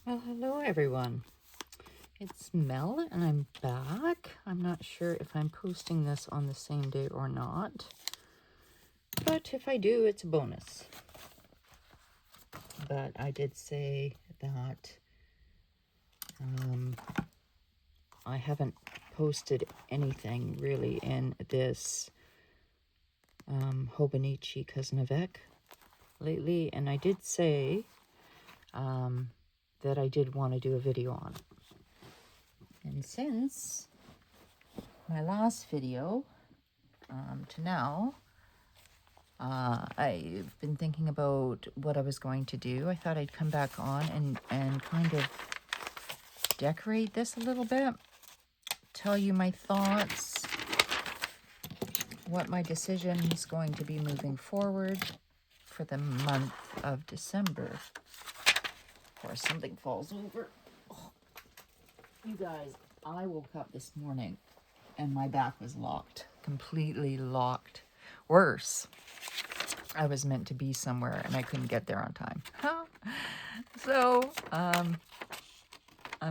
Well, hello everyone. It's Mel and I'm back. I'm not sure if I'm posting this on the same day or not, but if I do, it's a bonus. But I did say that I haven't posted anything really in this Hobonichi cousin Avec lately, and I did say that I did want to do a video on it. And since my last video to now, I've been thinking about what I was going to do. I thought I'd come back on and kind of decorate this a little bit, tell you my thoughts, what my decision is going to be moving forward for the month of December. Of course, something falls over. Oh, you guys, I woke up this morning and my back was locked, completely locked. Worse, I was meant to be somewhere and I couldn't get there on time. So, I'm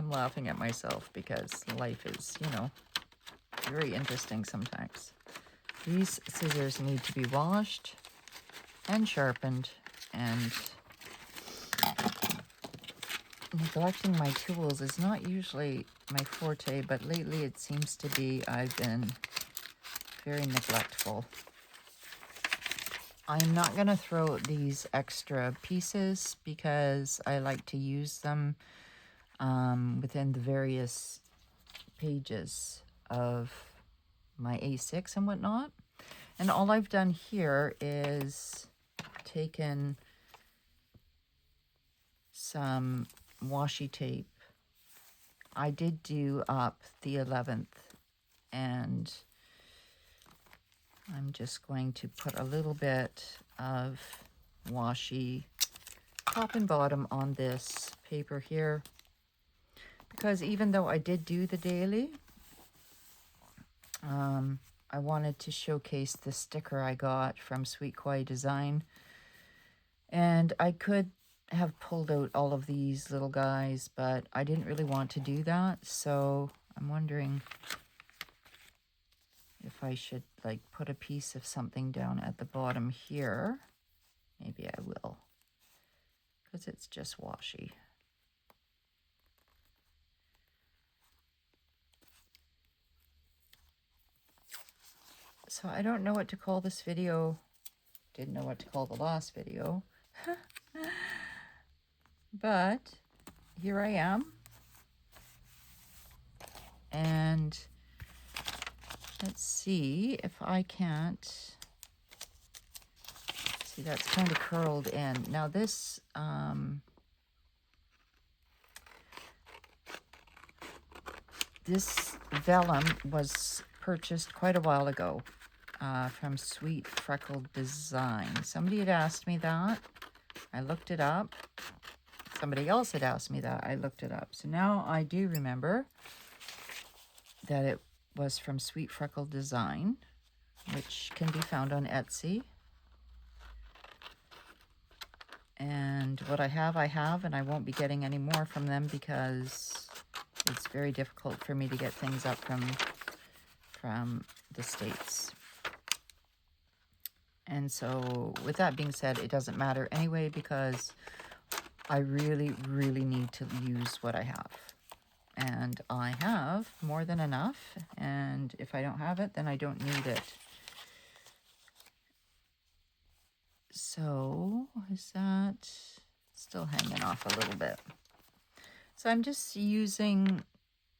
laughing at myself because life is, very interesting sometimes. These scissors need to be washed and sharpened, and neglecting my tools is not usually my forte, but lately it seems to be. I've been very neglectful. I'm not going to throw these extra pieces because I like to use them within the various pages of my A6 and whatnot. And all I've done here is taken some washi tape. I did do up the 11th, and I'm just going to put a little bit of washi top and bottom on this paper here, because even though I did do the daily, I wanted to showcase the sticker I got from Sweet Kawaii Design, and I could have pulled out all of these little guys, but I didn't really want to do that, so I'm wondering if I should like put a piece of something down at the bottom here. Maybe I will, because it's just washi. So I don't know what to call this video. Didn't know what to call the last video. But here I am. And let's see if I can't. See, that's kind of curled in. Now this, this vellum was purchased quite a while ago from Sweet Freckled Design. Somebody had asked me that. I looked it up. Somebody else had asked me that. I looked it up. So now I do remember that it was from Sweet Freckled Design, which can be found on Etsy. And what I have, and I won't be getting any more from them because it's very difficult for me to get things up from the States. And so with that being said, it doesn't matter anyway because I really, really need to use what I have. And I have more than enough, and if I don't have it, then I don't need it. So is that still hanging off a little bit? So I'm just using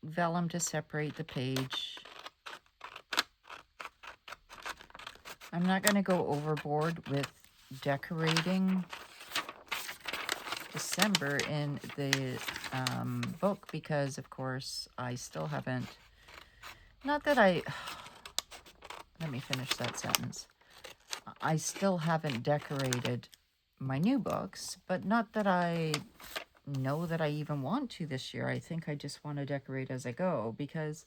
vellum to separate the page. I'm not going to go overboard with decorating December in the book because, of course, I still haven't, not that I, let me finish that sentence. I still haven't decorated my new books, but not that I know that I even want to this year. I think I just want to decorate as I go because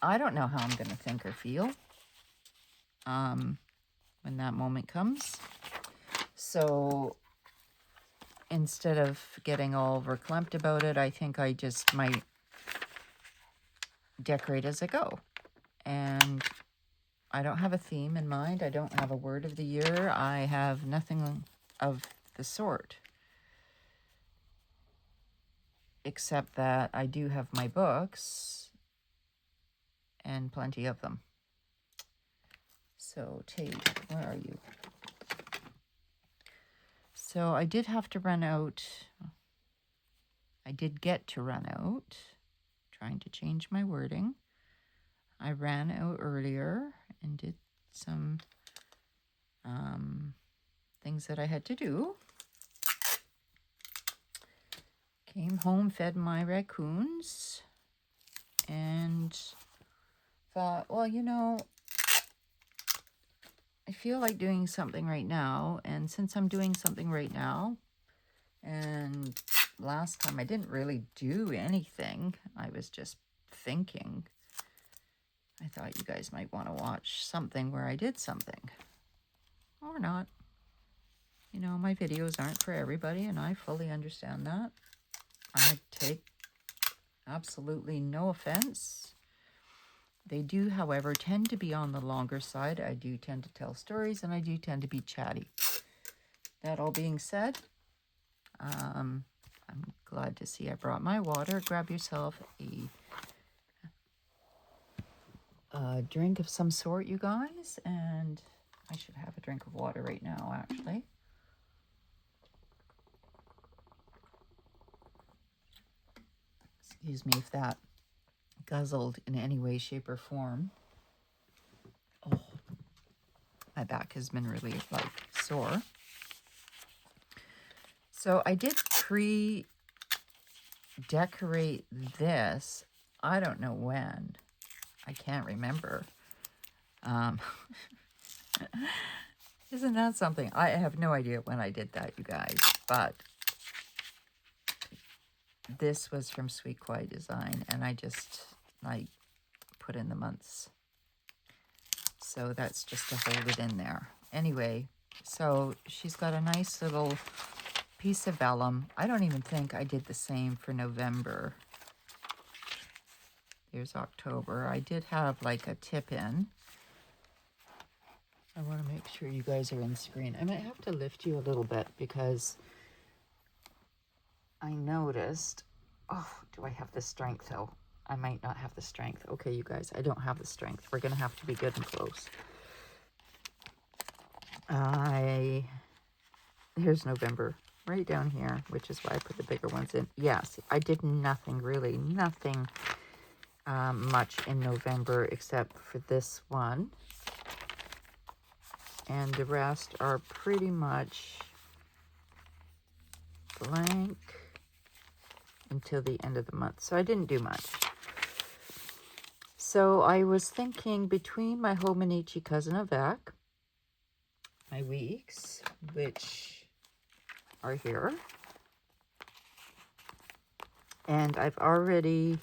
I don't know how I'm going to think or feel when that moment comes. So instead of getting all verklempt about it, I think I just might decorate as I go. And I don't have a theme in mind. I don't have a word of the year. I have nothing of the sort. Except that I do have my books, and plenty of them. So, Tate, where are you? So, I did have to run out. I did get to run out. Trying to change my wording. I ran out earlier and did some things that I had to do. Came home, fed my raccoons, and thought, well, you know, I feel like doing something right now. And since I'm doing something right now, and last time I didn't really do anything, I was just thinking, I thought you guys might want to watch something where I did something. Or not. You know, my videos aren't for everybody, and I fully understand that. I take absolutely no offense. They do, however, tend to be on the longer side. I do tend to tell stories, and I do tend to be chatty. That all being said, I'm glad to see I brought my water. Grab yourself a drink of some sort, you guys. And I should have a drink of water right now, actually. Excuse me if that guzzled in any way, shape, or form. Oh, my back has been really, like, sore. So I did pre-decorate this. I don't know when. I can't remember. Isn't that something? I have no idea when I did that, you guys. But this was from Sweet Quiet Design, and I just, like, put in the months. So that's just to hold it in there. Anyway, so she's got a nice little piece of vellum. I don't even think I did the same for November. Here's October. I did have like a tip in. I want to make sure you guys are in screen. I might have to lift you a little bit because I noticed, oh, do I have the strength though? I might not have the strength. Okay, you guys, I don't have the strength. We're going to have to be good and close. Here's November, right down here, which is why I put the bigger ones in. Yes, I did nothing, really, nothing much in November except for this one. And the rest are pretty much blank until the end of the month. So I didn't do much. So I was thinking between my Hobonichi cousin Avec, my weeks, which are here, and I've already,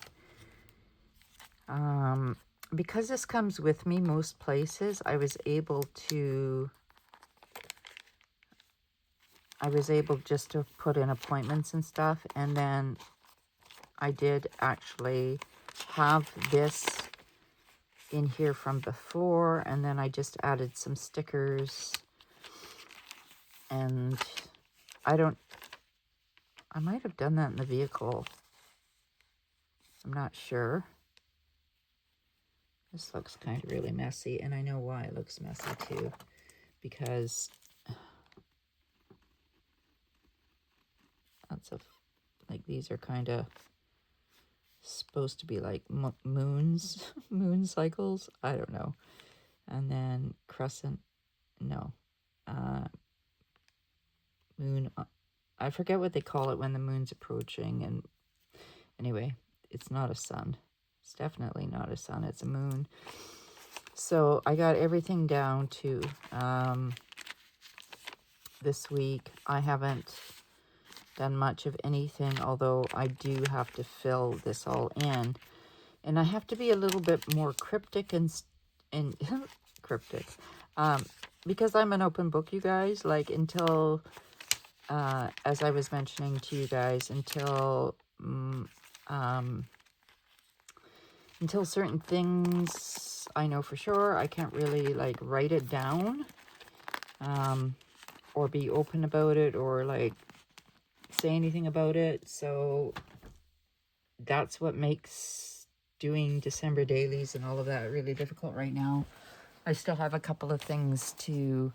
because this comes with me most places, I was able just to put in appointments and stuff, and then I did actually have this in here from before, and then I just added some stickers, and I might have done that in the vehicle. I'm not sure. This looks kind of really messy, and I know why it looks messy too, because lots of, like, these are kind of supposed to be like moon cycles. I don't know. And then crescent, no, moon. I forget what they call it when the moon's approaching. And anyway, it's not a sun. It's definitely not a sun. It's a moon. So I got everything down to this week. I haven't done much of anything, although I do have to fill this all in, and I have to be a little bit more cryptic and cryptic, because I'm an open book, you guys. Like, until as I was mentioning to you guys, until certain things I know for sure, I can't really like write it down, or be open about it, or like say anything about it. So that's what makes doing December dailies and all of that really difficult right now. I still have a couple of things to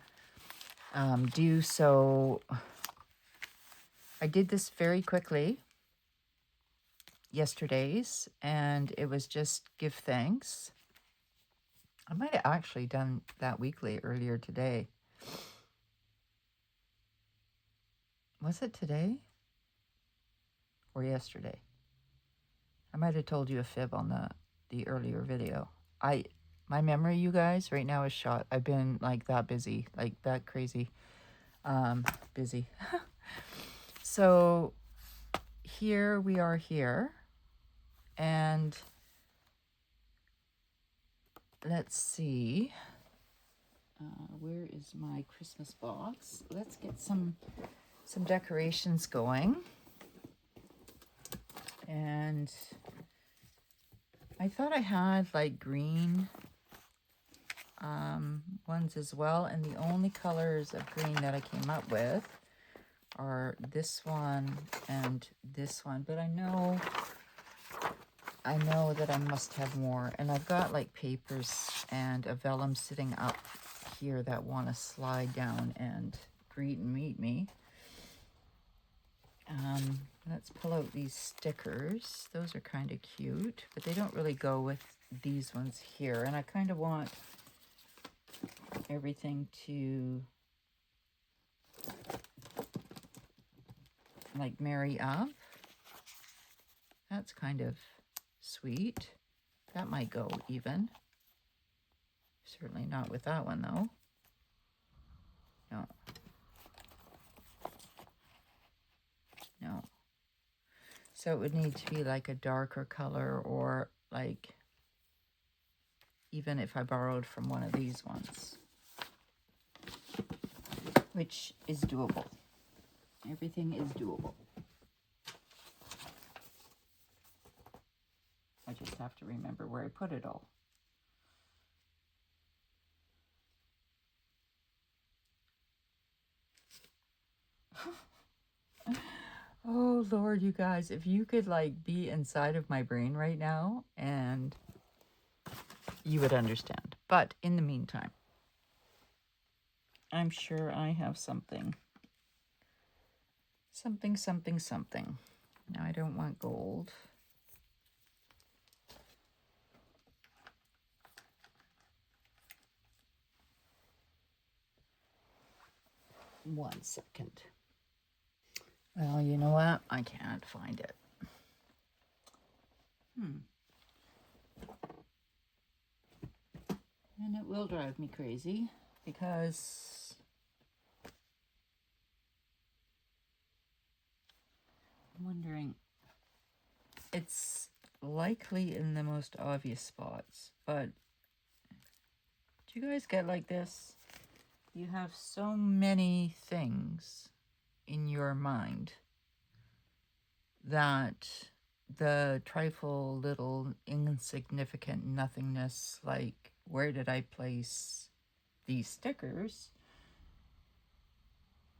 do, so I did this very quickly yesterday's, and it was just give thanks. I might have actually done that weekly earlier today. Was it today or yesterday? I might have told you a fib on the earlier video. My memory, you guys, right now is shot. I've been like that busy, like that crazy busy. So here we are here, and let's see. Where is my Christmas box? Let's get some decorations going. And I thought I had like green ones as well, and the only colors of green that I came up with are this one and this one, but I know that I must have more, and I've got like papers and a vellum sitting up here that want to slide down and greet and meet me. Let's pull out these stickers. Those are kind of cute, but they don't really go with these ones here, and I kind of want everything to like marry up. That's kind of sweet. That might go even. Certainly not with that one though. No. No. So it would need to be like a darker color, or like even if I borrowed from one of these ones, which is doable. Everything is doable. I just have to remember where I put it all. Oh, Lord, you guys, if you could like be inside of my brain right now, and you would understand. But in the meantime, I'm sure I have something. Something. Now, I don't want gold. One second. Well, you know what? I can't find it. And it will drive me crazy, because I'm wondering, it's likely in the most obvious spots, but do you guys get like this? You have so many things in your mind that the trifle little insignificant nothingness, like where did I place these stickers,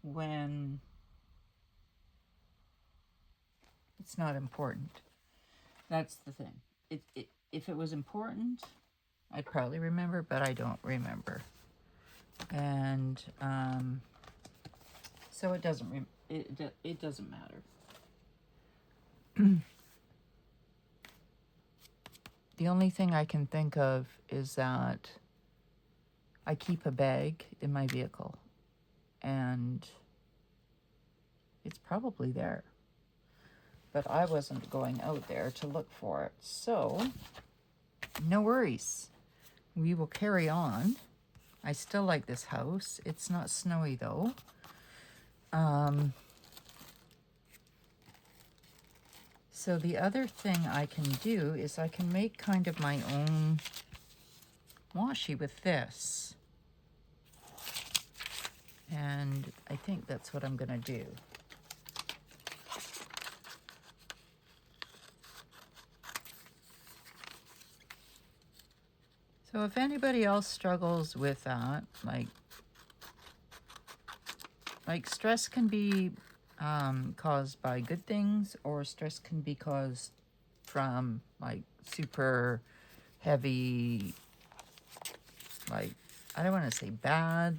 when it's not important. That's the thing. If it was important, I'd probably remember, but I don't remember. And so it doesn't matter. The only thing I can think of is that I keep a bag in my vehicle, and it's probably there, but I wasn't going out there to look for it, so no worries. We will carry on. I still like this house. It's not snowy though. So the other thing I can do is I can make kind of my own washi with this. And I think that's what I'm going to do. So if anybody else struggles with that, like stress can be caused by good things, or stress can be caused from like super heavy, like, I don't want to say bad.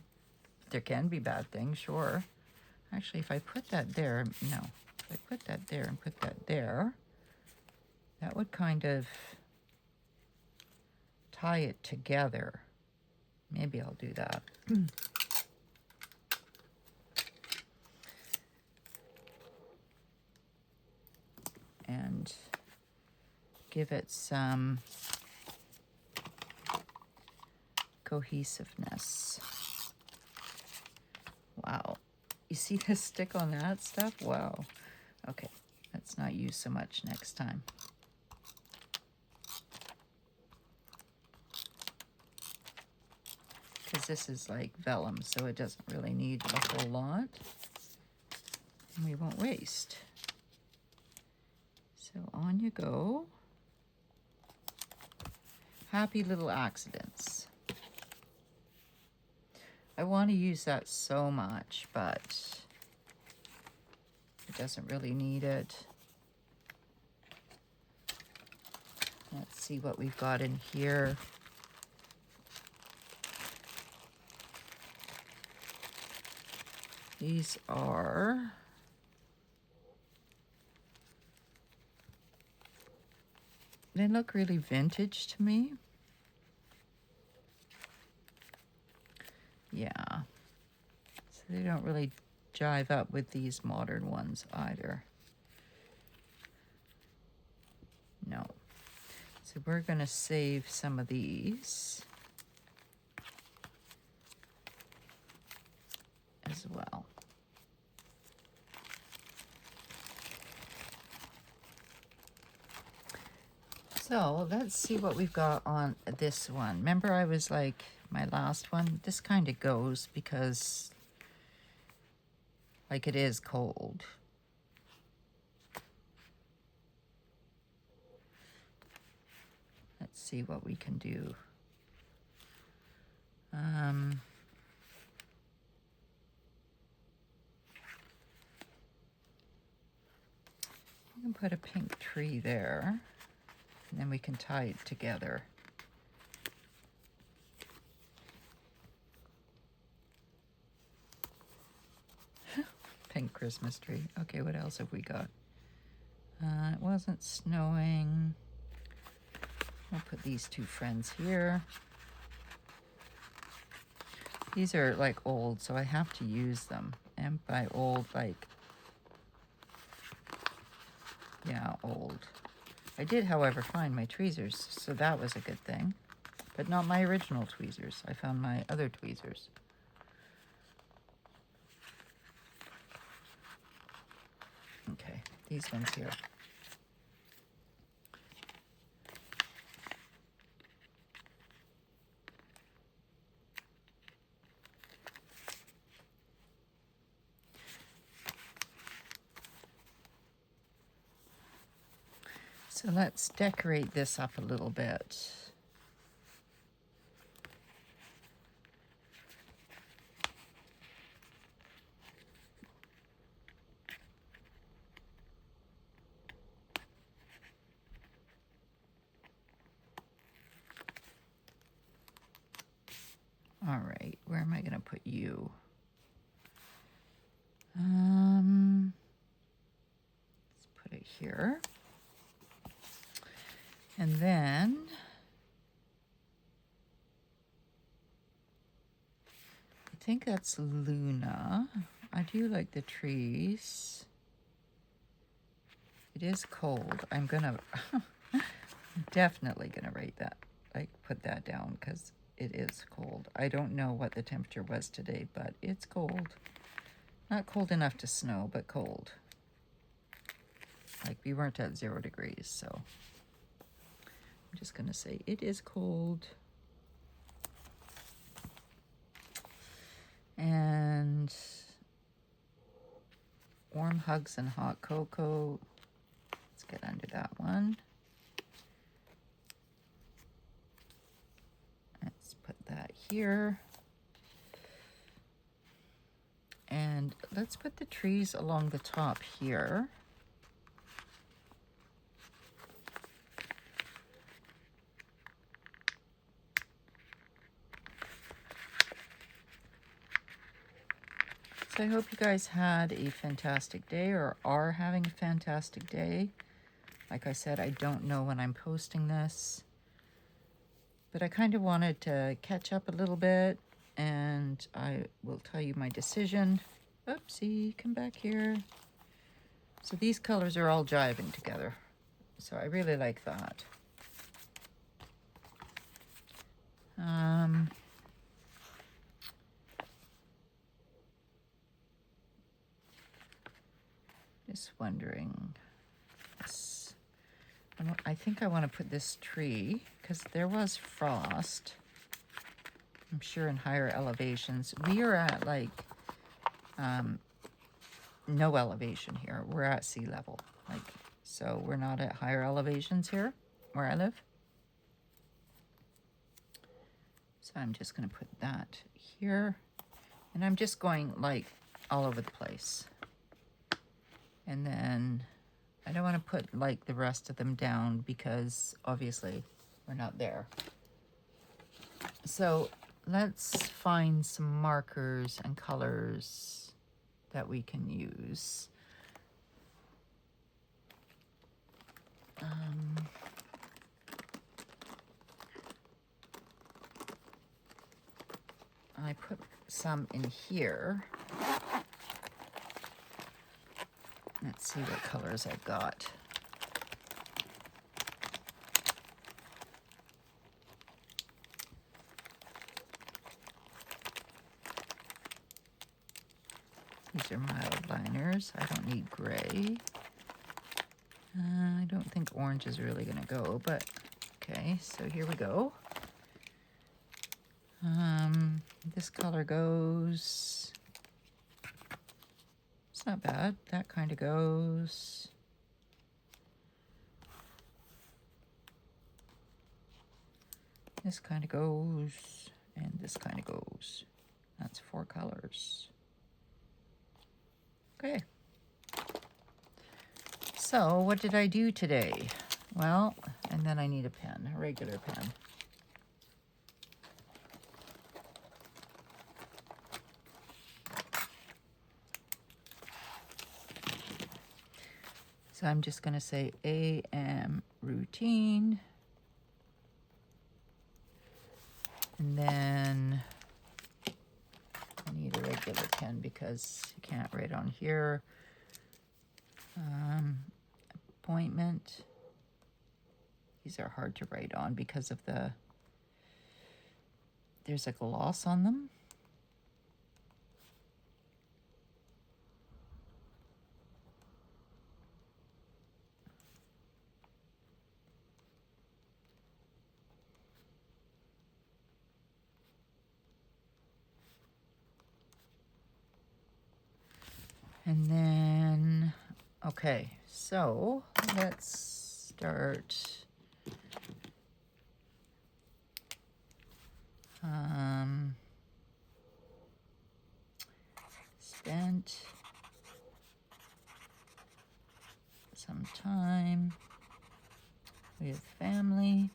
There can be bad things, sure. Actually, if I put that there, no. If I put that there and put that there, that would kind of tie it together. Maybe I'll do that. And give it some cohesiveness. Wow. You see the stick on that stuff? Wow. Okay, let's not use so much next time. Because this is like vellum, so it doesn't really need a whole lot. And we won't waste. So on you go. Happy little accidents. I want to use that so much, but it doesn't really need it. Let's see what we've got in here. These are they look really vintage to me. Yeah. So they don't really jive up with these modern ones either. No. So we're going to save some of these as well. So let's see what we've got on this one. Remember I was like, my last one, this kind of goes because like it is cold. Let's see what we can do. We can put a pink tree there, and then we can tie it together. Pink Christmas tree. Okay, what else have we got? It wasn't snowing. I'll put these two friends here. These are like old, so I have to use them. And by old, like, yeah, old. I did, however, find my tweezers, so that was a good thing. But not my original tweezers. I found my other tweezers. Okay, these ones here. So let's decorate this up a little bit. All right, where am I going to put you? Let's put it here. And then I think that's Luna. I do like the trees. It is cold. I'm gonna definitely gonna rate that, like put that down because it is cold. I don't know what the temperature was today, but it's cold. Not cold enough to snow, but cold. Like we weren't at 0 degrees, so I'm just gonna say it is cold. And Hugs and Hot Cocoa. Let's get under that one. Let's put that here. And let's put the trees along the top here. So I hope you guys had a fantastic day or are having a fantastic day. Like I said, I don't know when I'm posting this, but I kind of wanted to catch up a little bit, and I will tell you my decision. Oopsie, come back here. So these colors are all jiving together. So I really like that. Just wondering. I think I want to put this tree, because there was frost, I'm sure, in higher elevations. We are at like no elevation here. We're at sea level, so we're not at higher elevations here where I live. So I'm just going to put that here, and I'm just going like all over the place. And then I don't want to put like the rest of them down because obviously we're not there. So let's find some markers and colors that we can use. I put some in here. Let's see what colors I've got. These are mild liners. I don't need gray. I don't think orange is really going to go, but okay, so here we go. This color goes... It's not bad. That kind of goes. This kind of goes. And this kind of goes. That's 4 colors. Okay. So what did I do today? Well, and then I need a pen, a regular pen. So I'm just going to say AM routine. And then I need a regular pen because you can't write on here. Appointment. These are hard to write on because of there's a gloss on them. And then, okay, so let's start. Spent some time with family.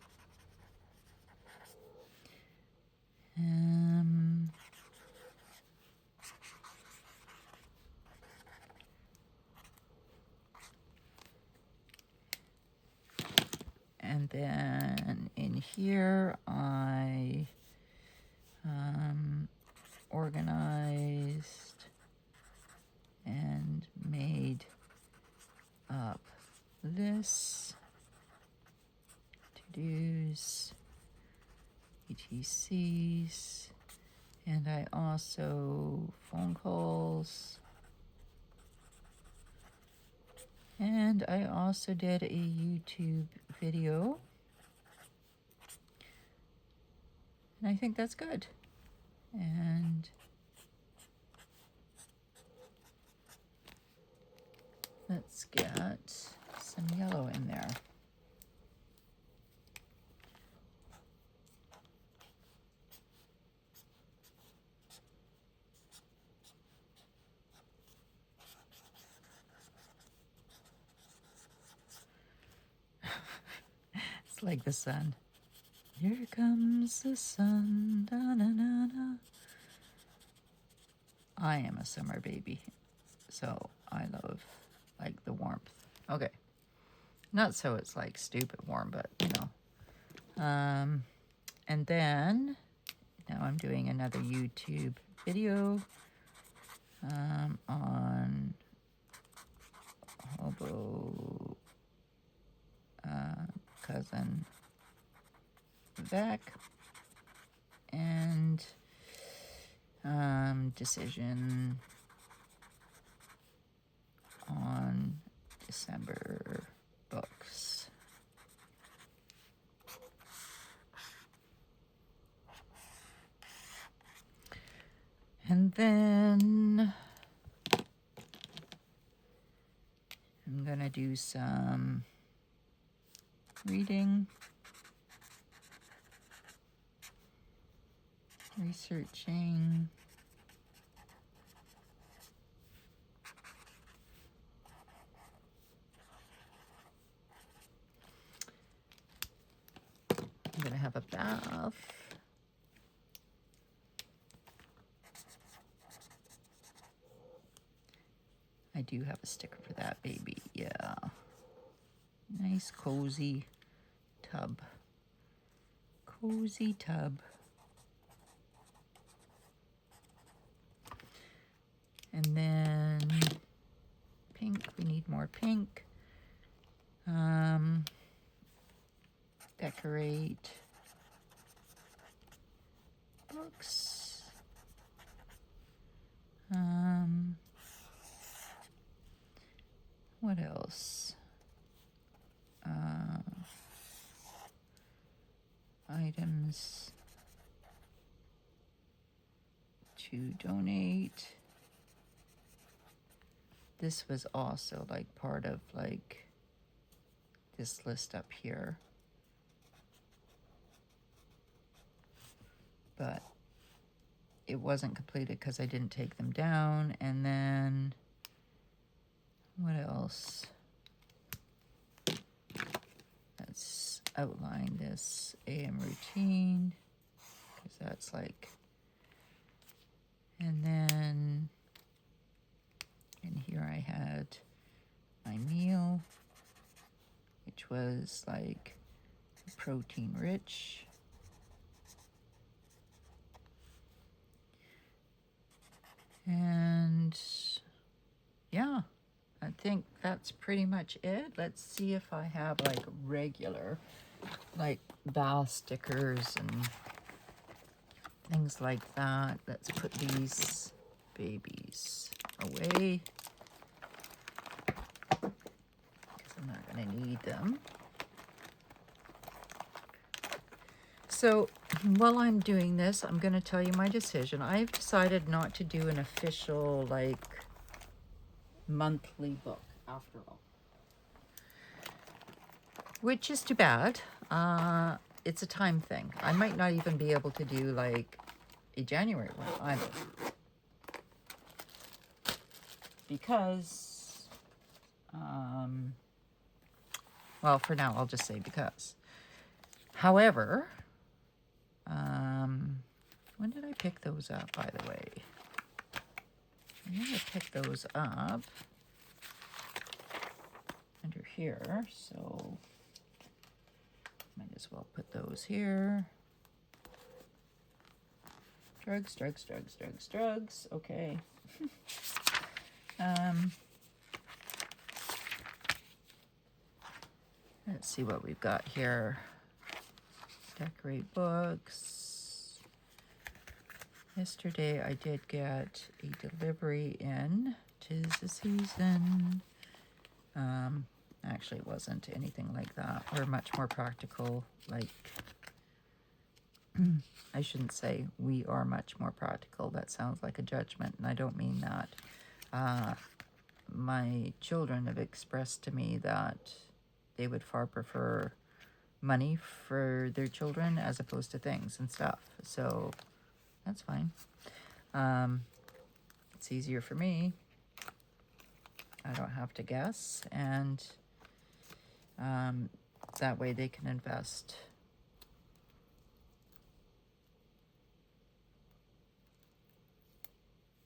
And then in here, I organized and made up lists, to-dos, ETCs, and I also phone calls. And I also did a YouTube video. And I think that's good. And Let's get some yellow in there. It's like the sun. Here comes the sun. Da, na, na, na. I am a summer baby, so I love like the warmth. Okay, not so it's like stupid warm, but you know. And then now I'm doing another YouTube video on Hobo cousin Avec and decision on December books. And then I'm gonna do some reading, researching, I'm gonna have a bath. I do have a sticker for that baby, yeah. Nice cozy tub. Cozy tub. And then pink, we need more pink. Decorate books. What else? Items to donate. This was also like part of like this list up here. But it wasn't completed because I didn't take them down. And then what else? Let's outline this AM routine because that's like, and then in here I had my meal, which was like protein rich. And yeah, I think that's pretty much it. Let's see if I have like regular, like bath stickers and things like that. Let's put these babies away because I'm not going to need them. So while I'm doing this, I'm going to tell you my decision. I've decided not to do an official like monthly book after all, which is too bad. It's a time thing. I might not even be able to do like a January one either, because well, for now I'll just say because. However, when did I pick those up, by the way? I'm going to pick those up under here, so might as well put those here. Drugs, drugs, drugs, drugs, drugs. Okay. Let's see what we've got here. Decorate books. Yesterday I did get a delivery in. 'Tis the season. Actually, it wasn't anything like that. We're much more practical. Like, I shouldn't say we are much more practical. That sounds like a judgment, and I don't mean that. my children have expressed to me that they would far prefer money for their children as opposed to things and stuff. So that's fine. It's easier for me. I don't have to guess, and that way they can invest.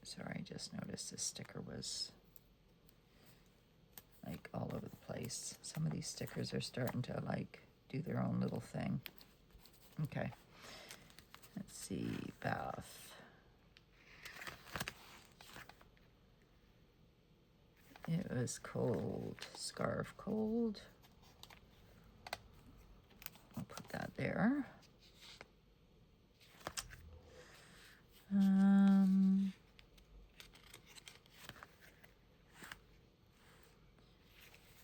Sorry, I just noticed this sticker was like all over the place. Some of these stickers are starting to like do their own little thing. Okay, let's see, bath. It was cold, scarf cold. I'll put that there.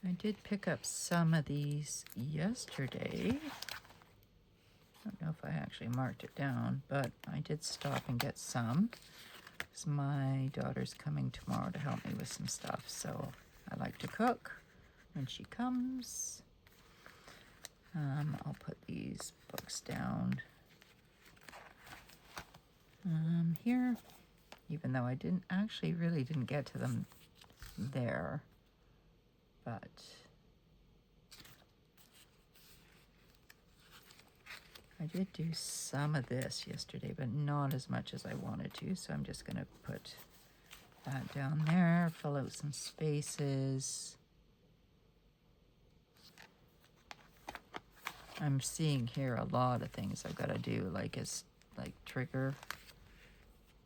I did pick up some of these yesterday. I don't know if I actually marked it down, but I did stop and get some. Because my daughter's coming tomorrow to help me with some stuff, so I like to cook when she comes. I'll put these books down here, even though I really didn't get to them there, but I did do some of this yesterday, but not as much as I wanted to, so I'm just going to put that down there, fill out some spaces. I'm seeing here a lot of things I've got to do, like trigger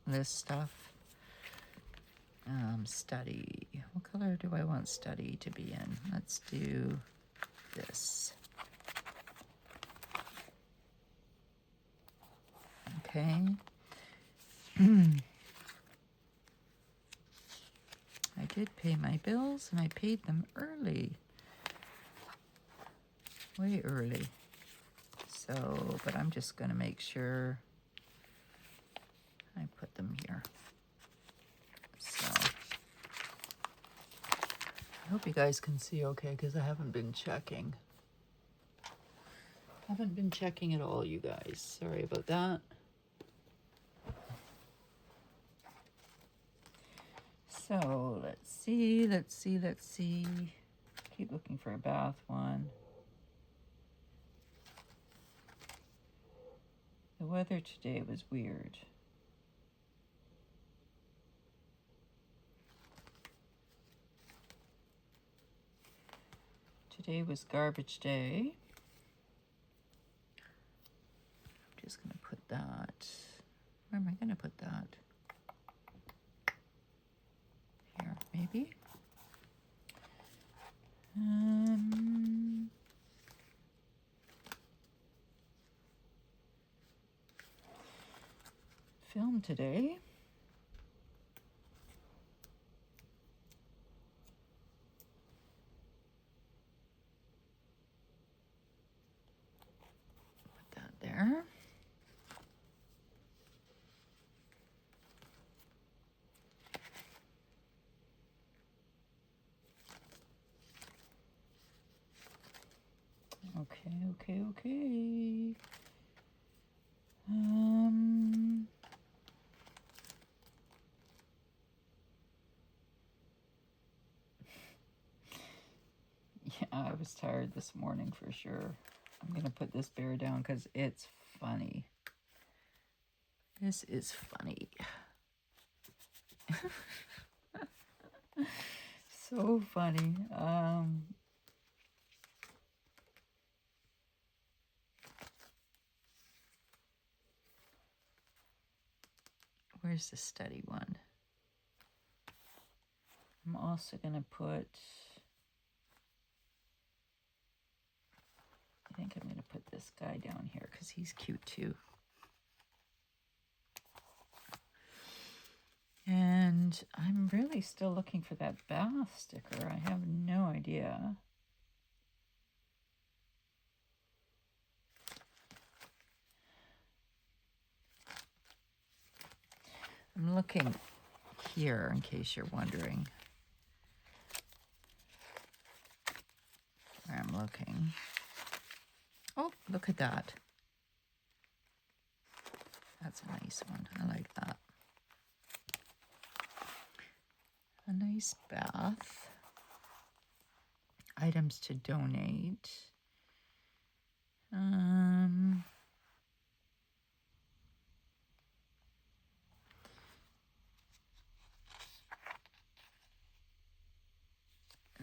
list stuff. Study. What color do I want study to be in? Let's do this. Okay. I did pay my bills, and I paid them early. Way early. So, but I'm just going to make sure I put them here. So, I hope you guys can see okay, because I haven't been checking. Haven't been checking at all, you guys. Sorry about that. So, let's see. Keep looking for a bath one. The weather today was weird. Today was garbage day. I'm just going to put that. Where am I going to put that? Here, maybe. Film today. Put that there. Okay. Yeah, I was tired this morning for sure. I'm going to put this bear down because it's funny. This is funny. So funny. Where's the study one? I'm also going to put... I think I'm going to put this guy down here because he's cute too. And I'm really still looking for that bath sticker. I have no idea. I'm looking here in case you're wondering. looking. Oh, look at that. That's a nice one. I like that. A nice bath. Items to donate.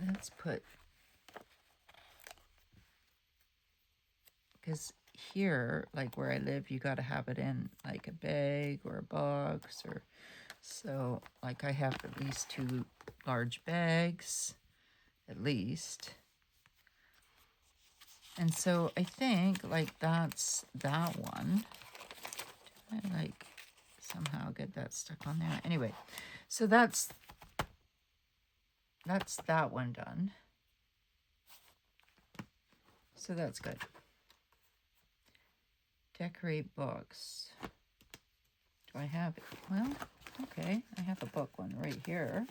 Let's put, because here, like where I live, you got to have it in like a bag or a box, or so like I have at least 2 large bags, at least. And so I think like that's that one. Did I like somehow get that stuck on there? Anyway, so that's that one done. So that's good. Decorate books. Do I have it? Well, okay. I have a book one right here.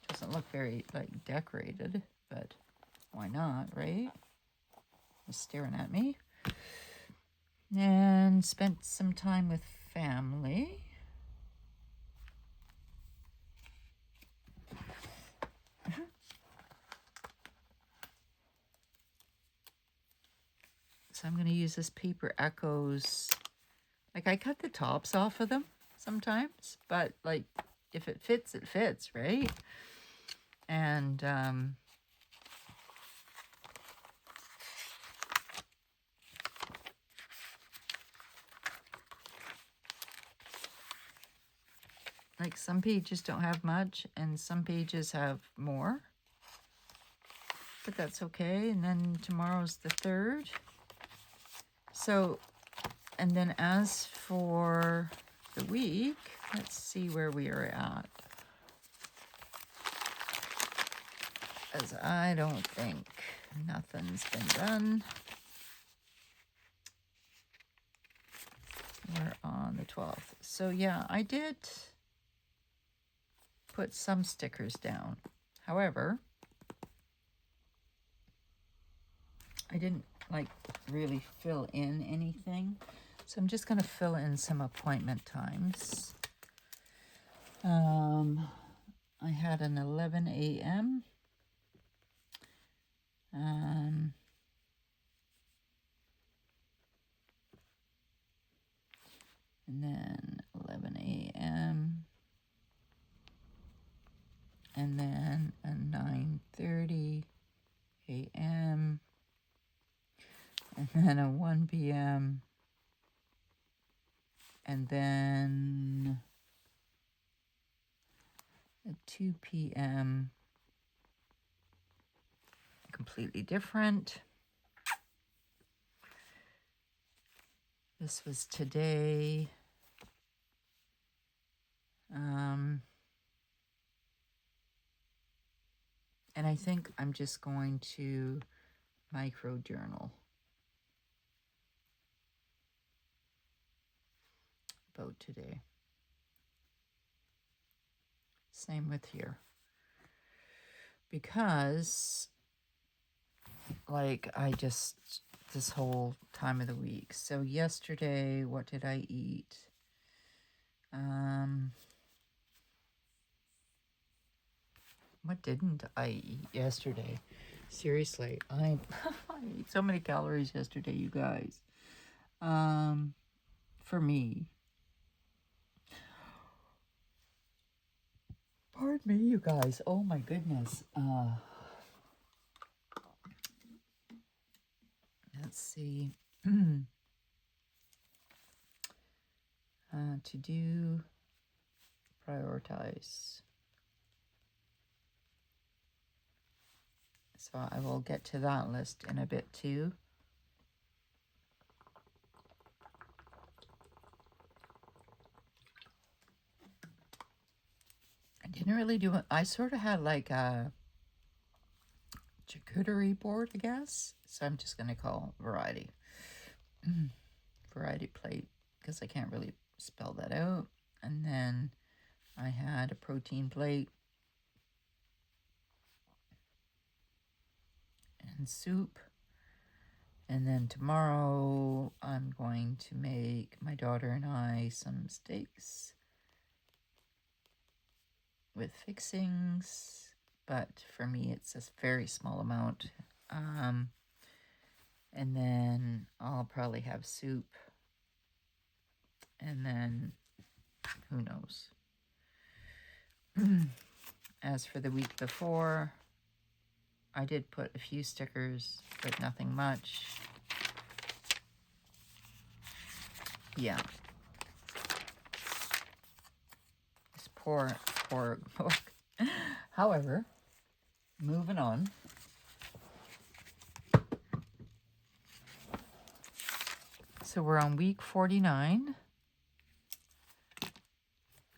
Doesn't look very like decorated, but why not, right? Just staring at me. And spent some time with family. So I'm going to use this Paper Echoes. Like I cut the tops off of them sometimes, but like if it fits, it fits, right? And like some pages don't have much and some pages have more, but that's okay. And then tomorrow's the 3rd. So, and then as for the week, let's see where we are at. As I don't think nothing's been done. We're on the 12th. So yeah, I did put some stickers down. However, I didn't like really fill in anything. So I'm just going to fill in some appointment times. I had an 11 a.m. And then 11 a.m. And then a 9:30 a.m. And then a 1 p.m. And then a 2 p.m. Completely different. This was today. And I think I'm just going to micro journal about today. Same with here. Because, like, I just, this whole time of the week. So yesterday, what did I eat? What didn't I eat yesterday? Seriously, I ate so many calories yesterday, you guys. For me. Pardon me, you guys. Oh my goodness. Let's see. To do, prioritize. So I will get to that list in a bit too. I didn't really do it. I sort of had like a charcuterie board, I guess. So I'm just going to call variety. Variety plate, because I can't really spell that out. And then I had a protein plate. and soup. And then tomorrow I'm going to make my daughter and I some steaks with fixings, but for me it's a very small amount. And then I'll probably have soup, and then who knows. As for the week before, I did put a few stickers, but nothing much. Yeah. This poor book. However, moving on. So we're on week 49.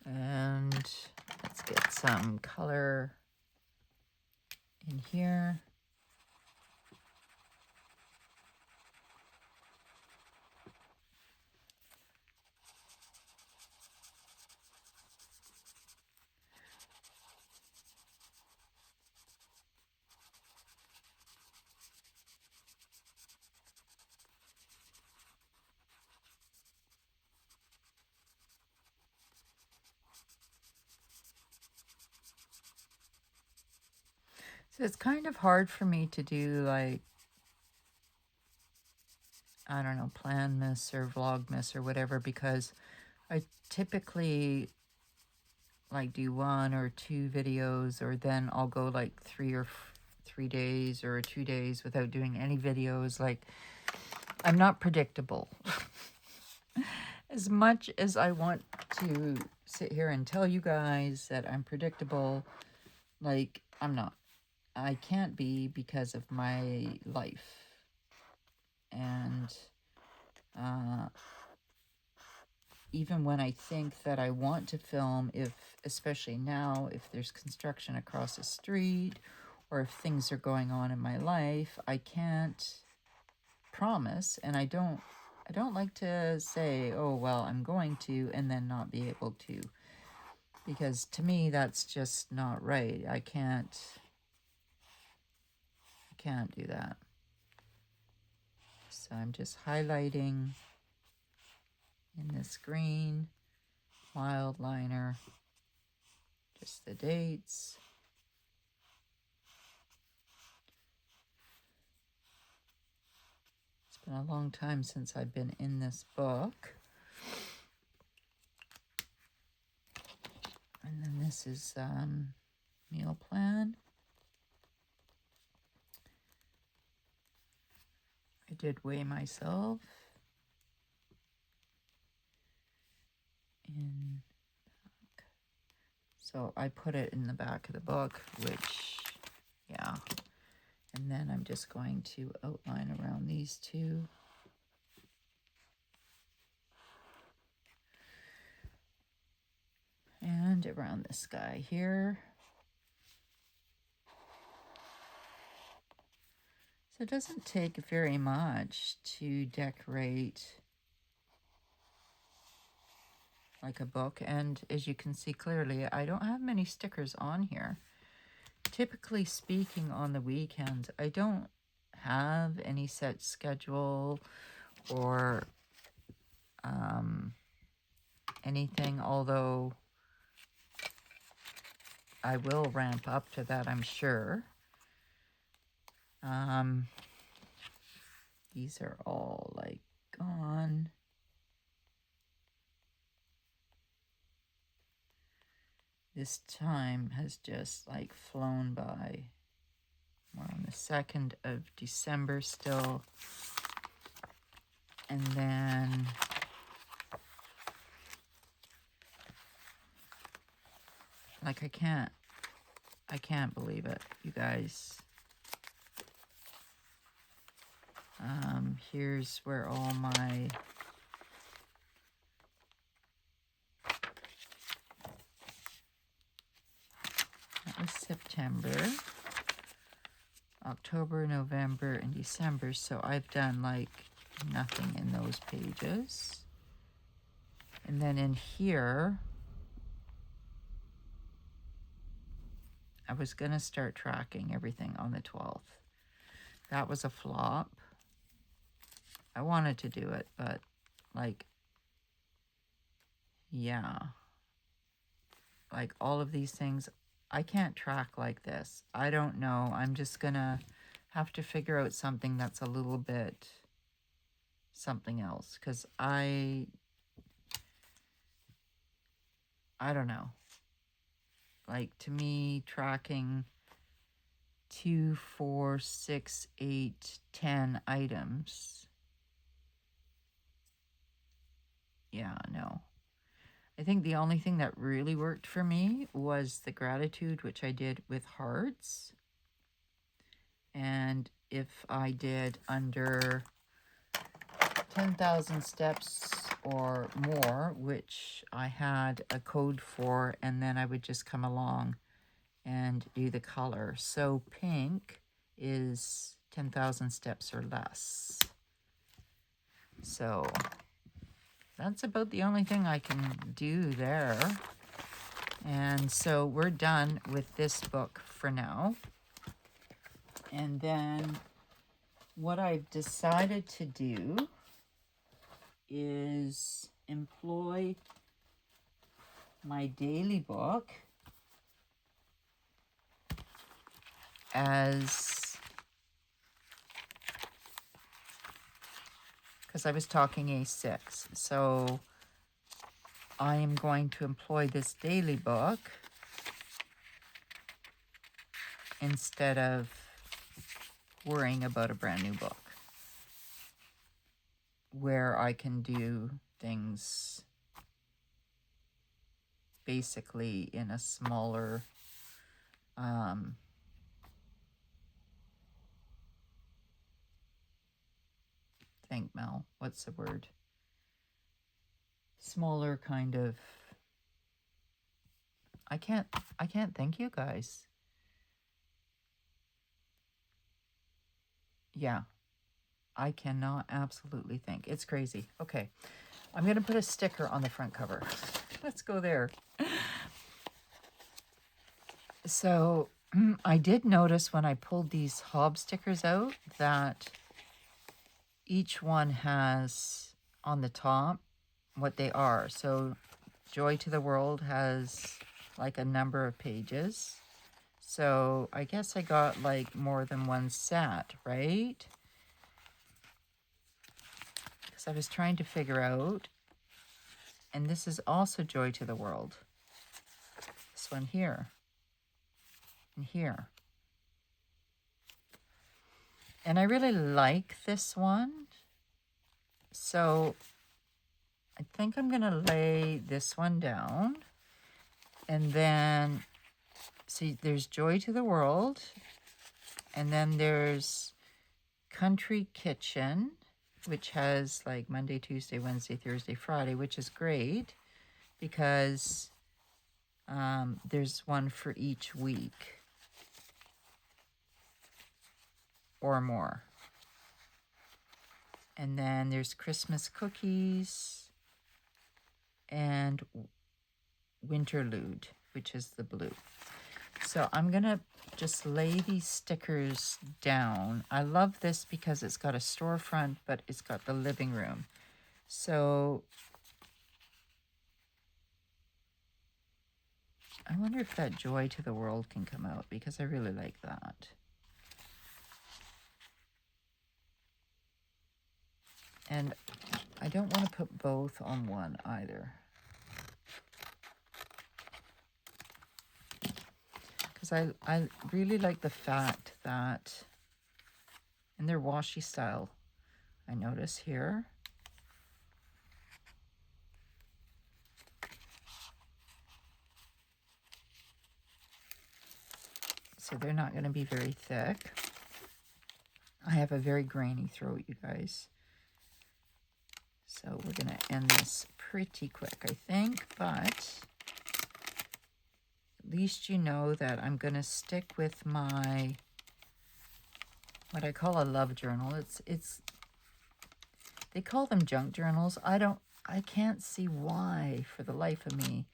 And let's get some color in here. So it's kind of hard for me to do, like, I don't know, Planmas or Vlogmas or whatever, because I typically like do 1 or 2 videos, or then I'll go like 3 days or 2 days without doing any videos. Like, I'm not predictable. As much as I want to sit here and tell you guys that I'm predictable, like, I'm not. I can't be because of my life. And even when I think that I want to film, especially now, if there's construction across the street or if things are going on in my life, I can't promise, and I don't like to say, oh, well, I'm going to, and then not be able to, because to me that's just not right. I can't do that. So I'm just highlighting in this green mild liner just the dates. It's been a long time since I've been in this book. And then this is meal plan. I did weigh myself in back. So I put it in the back of the book, which, yeah. And then I'm just going to outline around these two. And around this guy here. So it doesn't take very much to decorate like a book. And as you can see clearly, I don't have many stickers on here. Typically speaking, on the weekends, I don't have any set schedule or anything, although I will ramp up to that, I'm sure. These are all like gone. This time has just like flown by. We're on the 2nd of December still. And then like I can't believe it, you guys. Here's where all my that was September, October, November, and December. So I've done like nothing in those pages. And then in here, I was going to start tracking everything on the 12th. that was a flop. I wanted to do it, but like, yeah, like all of these things, I can't track like this. I don't know. I'm just gonna have to figure out something that's a little bit something else, because I don't know. Like, to me, tracking 2, 4, 6, 8, 10 items. Yeah, no. I think the only thing that really worked for me was the gratitude, which I did with hearts. And if I did under 10,000 steps or more, which I had a code for, and then I would just come along and do the color. So pink is 10,000 steps or less. So that's about the only thing I can do there. And so we're done with this book for now. And then what I've decided to do is employ my daily book as, because I was talking A6, so I am going to employ this daily book instead of worrying about a brand new book, where I can do things basically in a smaller think, Mel, what's the word? Smaller kind of, I can't thank you guys. Yeah, I cannot absolutely think. It's crazy. Okay, I'm going to put a sticker on the front cover. Let's go there. So I did notice when I pulled these Hob stickers out that each one has on the top what they are. So Joy to the World has like a number of pages. So I guess I got like more than one set, right? Because I was trying to figure out, and this is also Joy to the World. This one here, and here. And I really like this one. So I think I'm going to lay this one down. And then, see, there's Joy to the World. And then there's Country Kitchen, which has like Monday, Tuesday, Wednesday, Thursday, Friday, which is great because there's one for each week or more. And then there's Christmas Cookies and Winterlude, which is the blue. So I'm going to just lay these stickers down. I love this because it's got a storefront, but it's got the living room. So I wonder if that Joy to the World can come out, because I really like that. And I don't want to put both on one either, because I really like the fact that, and they're washi style, I notice here. So they're not going to be very thick. I have a very grainy throat, you guys. So we're going to end this pretty quick, I think, but at least you know that I'm going to stick with my, what I call a love journal. It's they call them junk journals. I can't see why, for the life of me,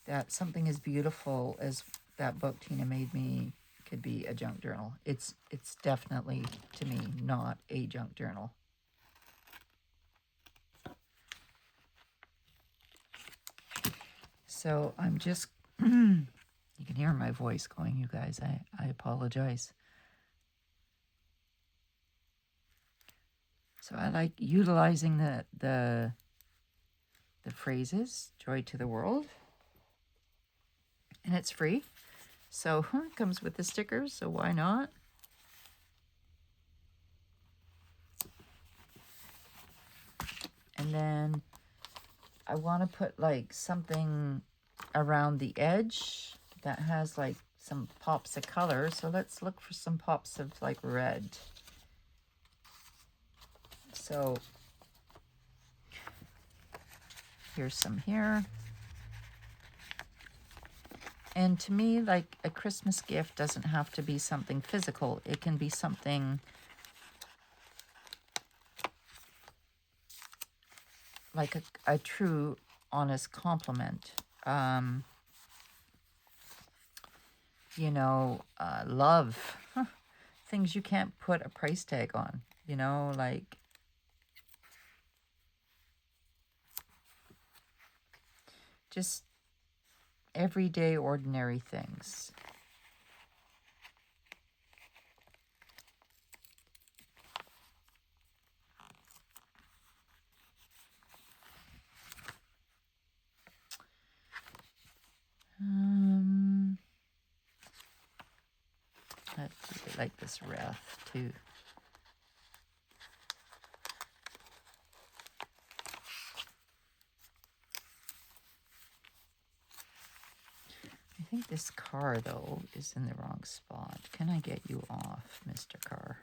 that something as beautiful as that book Tina made me could be a junk journal. It's definitely, to me, not a junk journal. So I'm just, you can hear my voice going, you guys. I apologize. So I like utilizing the phrases, joy to the world. And it's free. So it comes with the stickers, so why not? And then I want to put like something around the edge that has like some pops of color. So let's look for some pops of like red. So here's some here. And to me, like a Christmas gift doesn't have to be something physical. It can be something like a true, honest compliment. You know, love. Things you can't put a price tag on. You know, like just everyday, ordinary things. Let's see, I like this wreath too. I think this car, though, is in the wrong spot. Can I get you off, Mr. Car?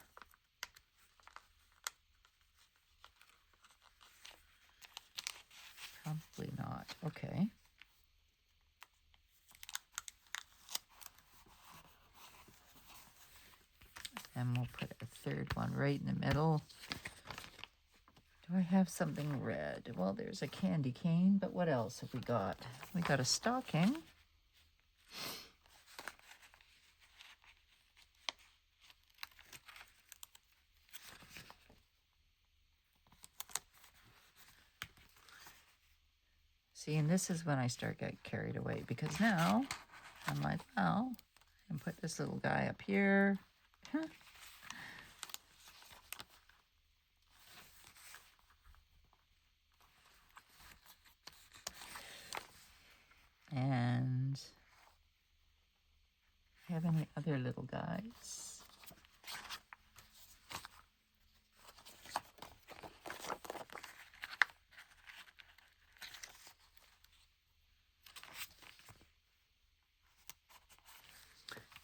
Probably not. Okay. And we'll put a third one right in the middle. Do I have something red? Well, there's a candy cane, but what else have we got? We got a stocking. See, and this is when I start getting carried away, because now I'm like, well, I can put this little guy up here. And have any other little guys?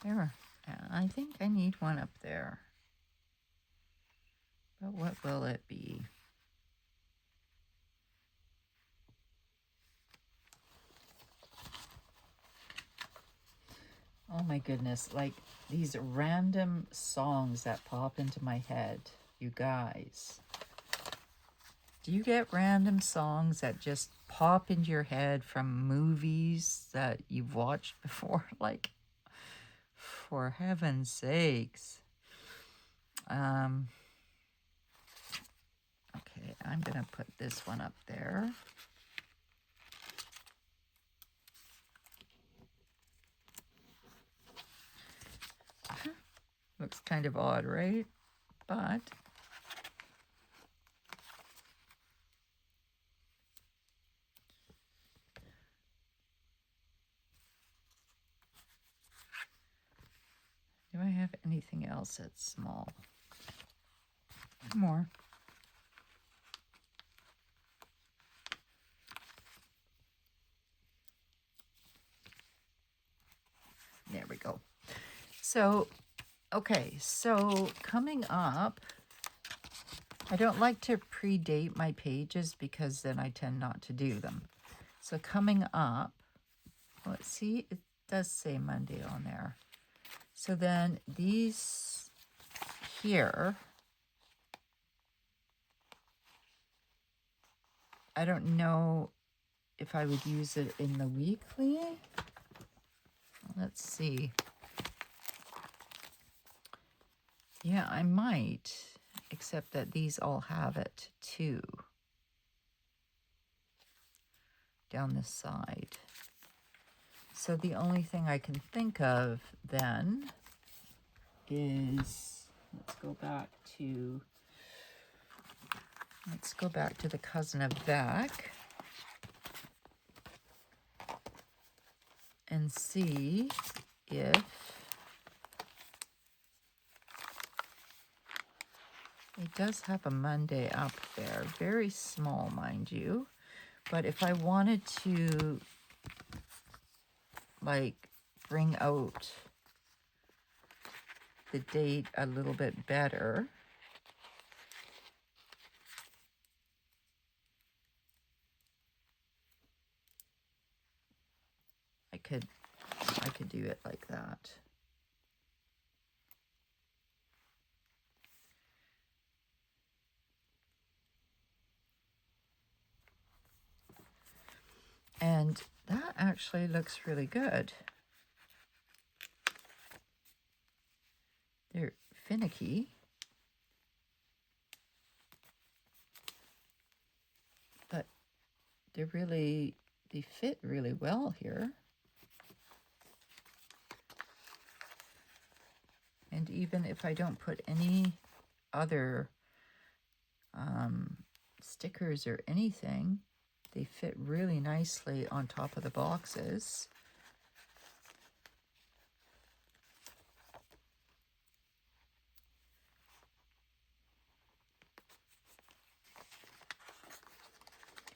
There. I think I need one up there. But what will it be? Oh my goodness, like these random songs that pop into my head, you guys. Do you get random songs that just pop into your head from movies that you've watched before? Like, for heaven's sakes. Okay, I'm gonna put this one up there. Looks kind of odd, right? But do I have anything else that's small? More. There we go. So, okay, so coming up, I don't like to predate my pages because then I tend not to do them. So coming up, let's see, it does say Monday on there. So then these here, I don't know if I would use it in the weekly. Let's see. Yeah, I might, except that these all have it too. Down this side. So the only thing I can think of then is, let's go back to the cousin of Avec and see if it does have a Monday up there. Very small, mind you. But if I wanted to, like, bring out the date a little bit better, I could do it like that. And that actually looks really good. They're finicky, but they fit really well here. And even if I don't put any other stickers or anything, they fit really nicely on top of the boxes.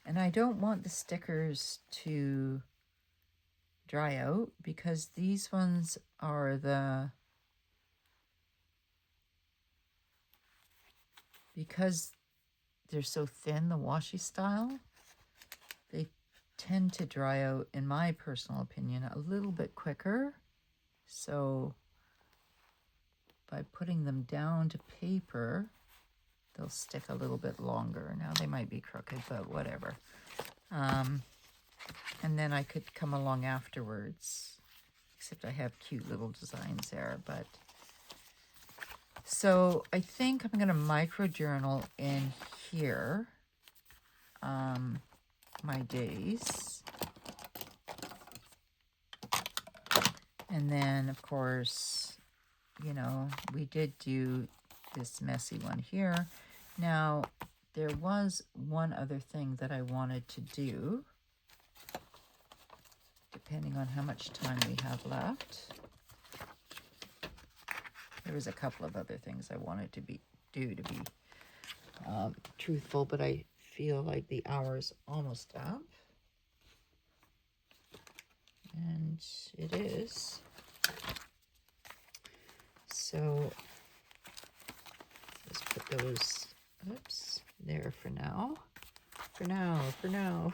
And I don't want the stickers to dry out because these ones are because they're so thin, the washi style, they tend to dry out, in my personal opinion, a little bit quicker. So by putting them down to paper, they'll stick a little bit longer. Now they might be crooked, but whatever. And then I could come along afterwards, except I have cute little designs there. But so I think I'm going to micro journal in here my days. And then, of course, you know, we did do this messy one here. Now, there was one other thing that I wanted to do, depending on how much time we have left. There was a couple of other things I wanted to do to be truthful, but I feel like the hour's almost up. And it is. So let's put those, oops, there for now. For now.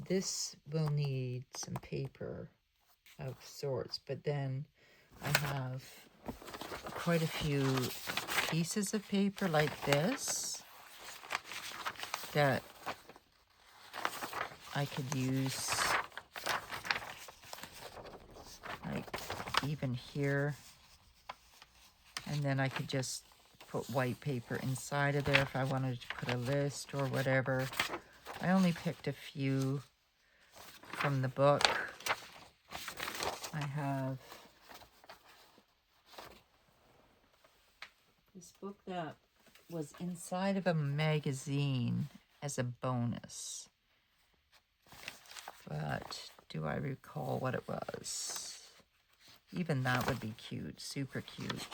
This will need some paper of sorts, but then I have quite a few pieces of paper like this that I could use, like even here, and then I could just put white paper inside of there if I wanted to put a list or whatever. I only picked a few from the book. I have this book that was inside of a magazine as a bonus. But do I recall what it was? Even that would be cute, super cute.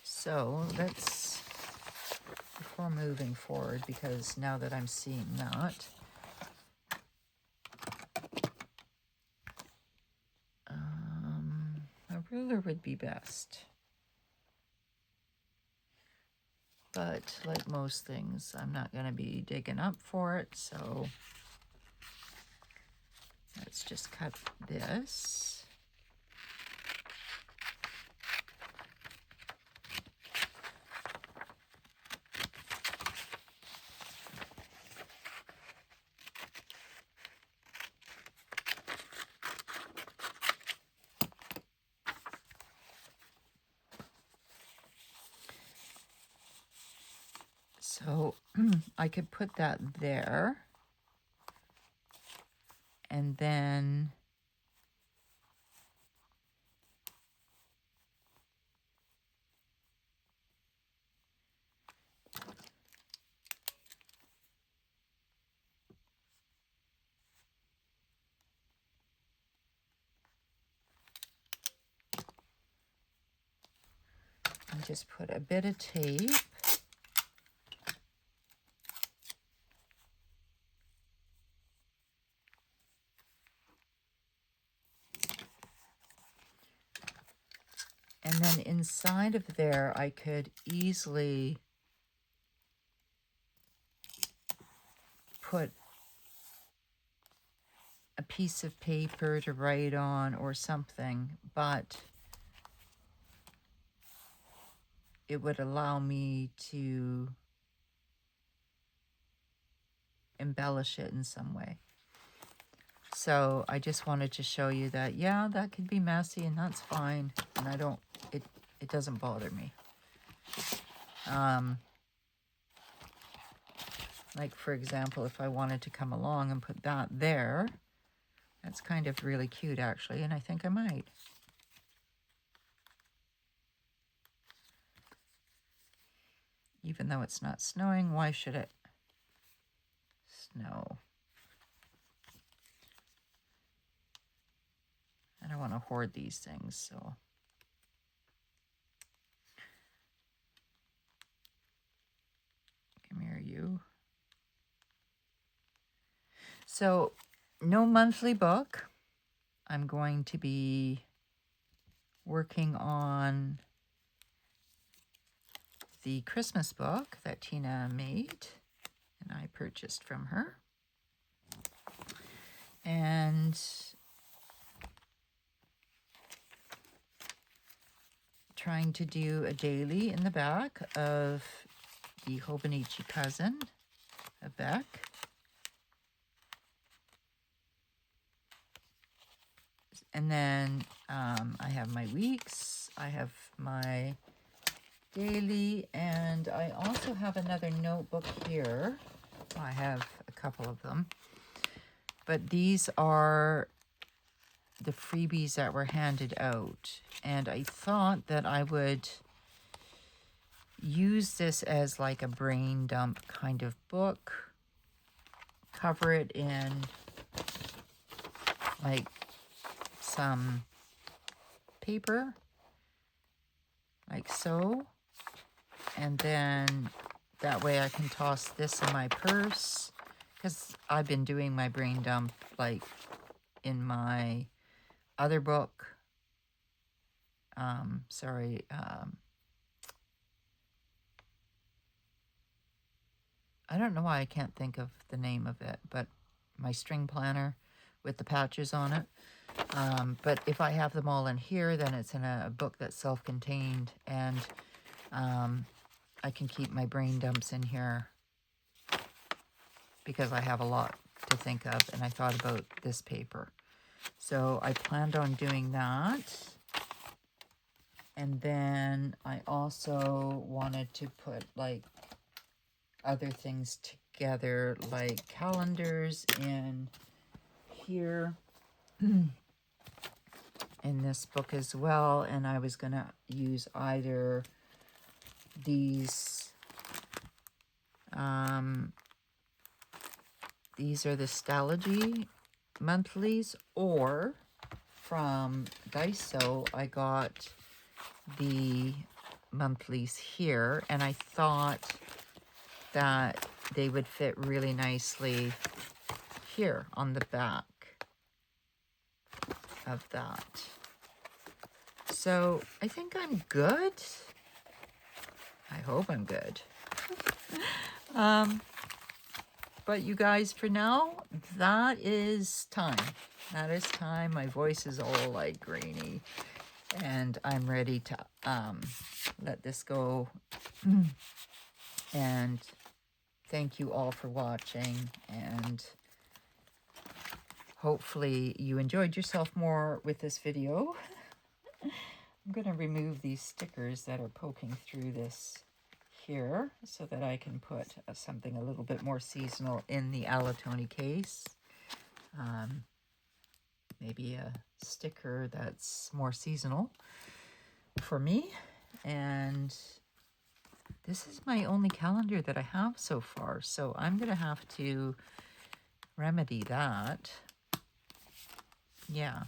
So let's, before moving forward, because now that I'm seeing that, a ruler would be best. But like most things, I'm not going to be digging up for it, so let's just cut this. So I could put that there. And then I just put a bit of tape. And then inside of there, I could easily put a piece of paper to write on or something, but it would allow me to embellish it in some way. So I just wanted to show you that, yeah, that could be messy and that's fine. And I don't, it doesn't bother me. Like, for example, if I wanted to come along and put that there, that's kind of really cute, actually, and I think I might. Even though it's not snowing, why should it snow? I don't want to hoard these things, so. Come here, you. So, no monthly book. I'm going to be working on the Christmas book that Tina made and I purchased from her. And trying to do a daily in the back of the Hobonichi cousin, Avec. And then I have my weeks, I have my daily, and I also have another notebook here. I have a couple of them. But these are the freebies that were handed out. And I thought that I would use this as like a brain dump kind of book. Cover it in like some paper, like so, and then that way I can toss this in my purse, because I've been doing my brain dump like in my other book. I don't know why I can't think of the name of it, but my string planner with the patches on it. But if I have them all in here, then it's in a book that's self-contained, and I can keep my brain dumps in here because I have a lot to think of, and I thought about this paper. So I planned on doing that. And then I also wanted to put like other things together, like calendars in here. In this book as well, and I was going to use either these are the Stalogy monthlies, or from Daiso I got the monthlies here, and I thought that they would fit really nicely here on the back of that. So I think I'm good. I hope I'm good. But you guys, for now, that is time. That is time. My voice is all like grainy, and I'm ready to let this go. And thank you all for watching, and hopefully you enjoyed yourself more with this video. I'm going to remove these stickers that are poking through this here so that I can put something a little bit more seasonal in the Alatoni case. Maybe a sticker that's more seasonal for me. And this is my only calendar that I have so far, so I'm going to have to remedy that. Yeah,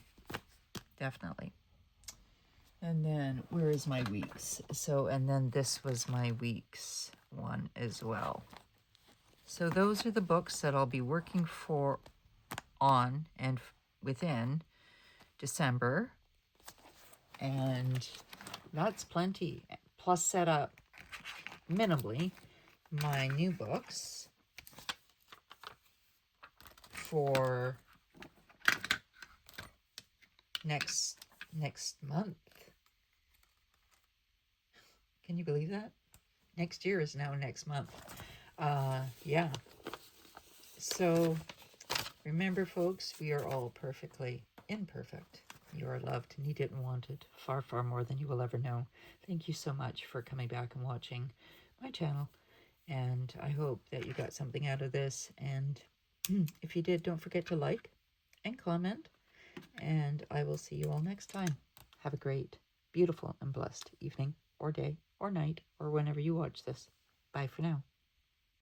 definitely. And then where is my weeks? So, and then this was my weeks one as well. So those are the books that I'll be working on and within December. And that's plenty. Plus set up minimally my new books for next month. Can you believe that? Next year is now next month. Yeah. So remember, folks, we are all perfectly imperfect. You are loved, needed, and wanted far, far more than you will ever know. Thank you so much for coming back and watching my channel. And I hope that you got something out of this. And if you did, don't forget to like and comment. And I will see you all next time. Have a great, beautiful, and blessed evening or day or night or whenever you watch this. Bye for now.